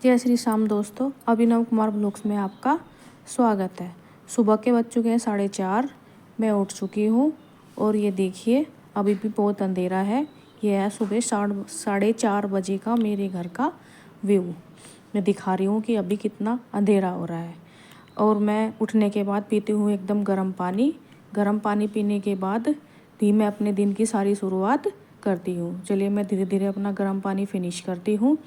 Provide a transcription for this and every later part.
जय श्री श्याम दोस्तों, अभिनव कुमार ब्लॉग्स में आपका स्वागत है। सुबह के बज चुके हैं 4:30। मैं उठ चुकी हूँ और ये देखिए अभी भी बहुत अंधेरा है। यह है सुबह 4:30 बजे का मेरे घर का व्यू। मैं दिखा रही हूँ कि अभी कितना अंधेरा हो रहा है। और मैं उठने के बाद पीती हूँ एकदम गर्म पानी। गर्म पानी पीने के बाद भी मैं अपने दिन की सारी शुरुआत करती हूँ। चलिए मैं धीरे धीरे अपना गर्म पानी फिनिश करती हूँ।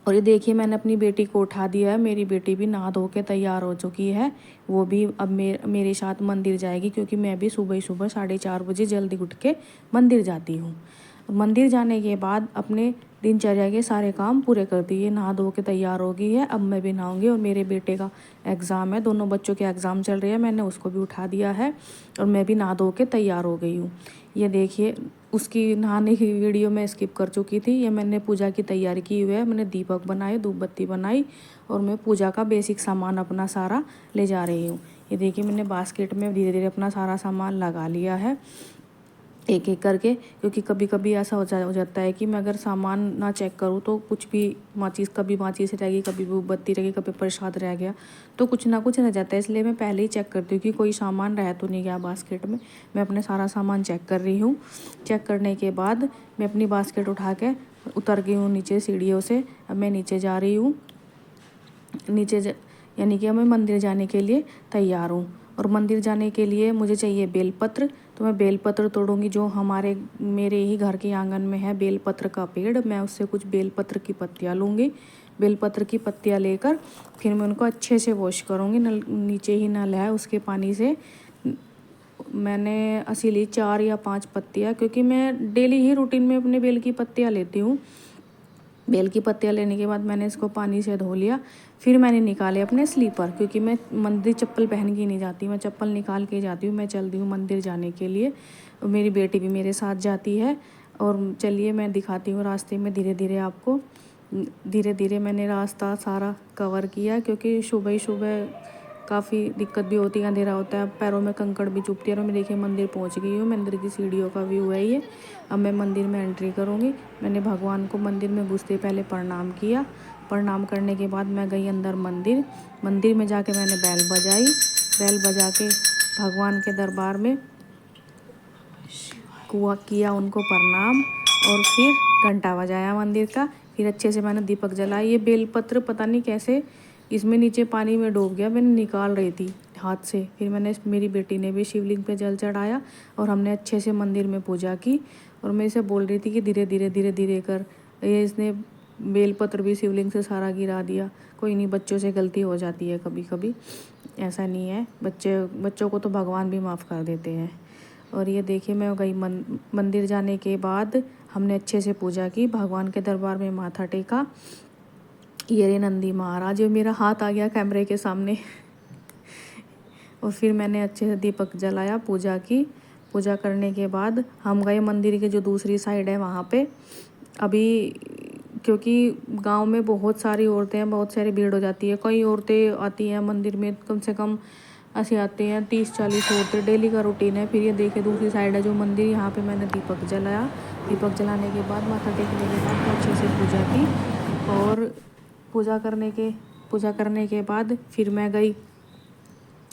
और ये देखिए मैंने अपनी बेटी को उठा दिया है। मेरी बेटी भी नहा धो के तैयार हो चुकी है। वो भी अब मेरे साथ मंदिर जाएगी, क्योंकि मैं भी सुबह सुबह 4:30 बजे जल्दी उठ के मंदिर जाती हूँ। मंदिर जाने के बाद अपने दिनचर्या के सारे काम पूरे करती है। नहा धो के तैयार हो गई है। अब मैं भी नहाऊंगी। और मेरे बेटे का एग्ज़ाम है, दोनों बच्चों के एग्ज़ाम चल रहे हैं। मैंने उसको भी उठा दिया है और मैं भी नहा धो के तैयार हो गई हूँ। ये देखिए उसकी नहाने की वीडियो मैं स्किप कर चुकी थी। ये मैंने पूजा की तैयारी की हुई है। मैंने दीपक बनाए, धूप बत्ती बनाई और मैं पूजा का बेसिक सामान अपना सारा ले जा रही हूँ। ये देखिए मैंने बास्केट में धीरे धीरे अपना सारा सामान लगा लिया है, एक एक करके। क्योंकि कभी कभी ऐसा हो जाता है कि मैं अगर सामान ना चेक करूँ तो कुछ भी कभी माचिस रह गई, कभी बत्ती रह गई, कभी प्रसाद रह गया, तो कुछ ना कुछ रह जाता है। इसलिए मैं पहले ही चेक करती हूँ कि कोई सामान रह तो नहीं गया बास्केट में। मैं अपने सारा सामान चेक कर रही हूँ। चेक करने के बाद मैं अपनी बास्केट उठा के उतर गई हूँ नीचे सीढ़ियों से। अब मैं नीचे जा रही हूँ। यानी कि मैं मंदिर जाने के लिए तैयार हूँ। और मंदिर जाने के लिए मुझे चाहिए बेलपत्र। तो मैं बेलपत्र तोड़ूंगी। जो मेरे ही घर के आंगन में है बेलपत्र का पेड़, मैं उससे कुछ बेलपत्र की पत्तियाँ लूँगी। बेलपत्र की पत्तियाँ लेकर फिर मैं उनको अच्छे से वॉश करूँगी। नीचे ही नल है, उसके पानी से मैंने ली 4 या 5 पत्तियाँ, क्योंकि मैं डेली ही रूटीन में अपने बेल की पत्तियाँ लेती हूँ। बेल की पत्तियाँ लेने के बाद मैंने इसको पानी से धो लिया। फिर मैंने निकाले अपने स्लीपर, क्योंकि मैं मंदिर चप्पल पहन के नहीं जाती, मैं चप्पल निकाल के जाती हूँ। मैं चलती हूँ मंदिर जाने के लिए। मेरी बेटी भी मेरे साथ जाती है। और चलिए मैं दिखाती हूँ रास्ते में धीरे धीरे आपको। धीरे धीरे मैंने रास्ता सारा कवर किया, क्योंकि सुबह ही सुबह काफ़ी दिक्कत भी होती है, अंधेरा होता है, पैरों में कंकड़ भी चुभती है। और मैं देखिए मंदिर पहुंच गई हूँ। मंदिर की सीढ़ियों का व्यू है ये। अब मैं मंदिर में एंट्री करूँगी। मैंने भगवान को मंदिर में घुसते पहले प्रणाम किया। प्रणाम करने के बाद मैं गई अंदर मंदिर में जाके मैंने बैल बजाई। बैल बजा के भगवान के दरबार में किया उनको प्रणाम। और फिर घंटा बजाया मंदिर का। फिर अच्छे से मैंने दीपक जलाया। ये बेलपत्र पता नहीं कैसे इसमें नीचे पानी में डूब गया, मैंने निकाल रही थी हाथ से। फिर मेरी बेटी ने भी शिवलिंग पे जल चढ़ाया और हमने अच्छे से मंदिर में पूजा की। और मैं इसे बोल रही थी कि धीरे धीरे धीरे धीरे कर। ये इसने बेलपत्र भी शिवलिंग से सारा गिरा दिया। कोई नहीं, बच्चों से गलती हो जाती है कभी कभी, ऐसा नहीं है। बच्चों को तो भगवान भी माफ़ कर देते हैं। और ये देखिए मैं गई मंदिर जाने के बाद हमने अच्छे से पूजा की, भगवान के दरबार में माथा टेका। ये रे नंदी महाराज, जो मेरा हाथ आ गया कैमरे के सामने। और फिर मैंने अच्छे से दीपक जलाया, पूजा की। पूजा करने के बाद हम गए मंदिर के जो दूसरी साइड है वहाँ पे। अभी क्योंकि गांव में बहुत सारी औरतें हैं, बहुत सारी भीड़ हो जाती है। कई औरतें आती हैं मंदिर में, कम से कम ऐसे आते हैं 30-40 औरतें, डेली का रूटीन है। फिर ये देखे दूसरी साइड है जो मंदिर, यहाँ पे मैंने दीपक जलाया। दीपक जलाने के बाद माथा टेकने के बाद अच्छे से पूजा की। और पूजा करने के बाद फिर मैं गई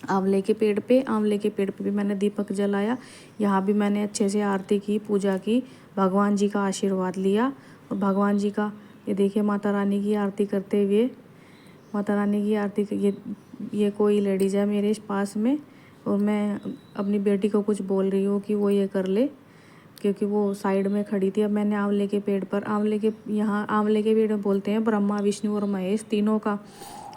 आंवले के पेड़ पे भी मैंने दीपक जलाया। यहाँ भी मैंने अच्छे से आरती की, पूजा की, भगवान जी का आशीर्वाद लिया। और भगवान जी का ये देखिए माता रानी की आरती करते हुए, माता रानी की आरती ये कोई लेडीज़ है मेरे पास में। और मैं अपनी बेटी को कुछ बोल रही हूँ कि वो ये कर ले, क्योंकि वो साइड में खड़ी थी। अब मैंने आंवले के पेड़ में बोलते हैं ब्रह्मा विष्णु और महेश तीनों का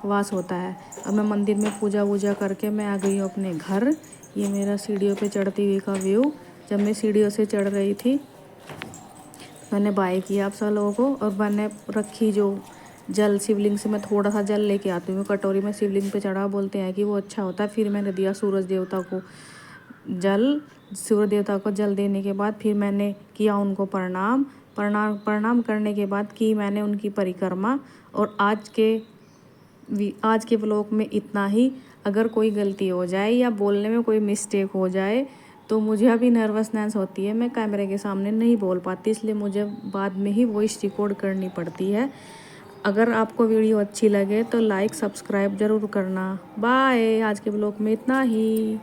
वास होता है। अब मैं मंदिर में पूजा वूजा करके मैं आ गई हूँ अपने घर। ये मेरा सीढ़ियों पे चढ़ती हुई का व्यू। जब मैं सीढ़ियों से चढ़ रही थी मैंने बाय किया आप सब लोगों को। और मैंने रखी जो जल, शिवलिंग से मैं थोड़ा सा जल लेके आती हूँ कटोरी में। शिवलिंग पे चढ़ा, बोलते हैं कि वो अच्छा होता है। फिर मैंने दिया सूरज देवता को जल देने के बाद फिर मैंने किया उनको प्रणाम करने के बाद की मैंने उनकी परिक्रमा। और आज के व्लॉग में इतना ही। अगर कोई गलती हो जाए या बोलने में कोई मिस्टेक हो जाए तो मुझे अभी नर्वसनेस होती है, मैं कैमरे के सामने नहीं बोल पाती, इसलिए मुझे बाद में ही वॉइस रिकॉर्ड करनी पड़ती है। अगर आपको वीडियो अच्छी लगे तो लाइक सब्सक्राइब ज़रूर करना। बाय। आज के ब्लॉग में इतना ही।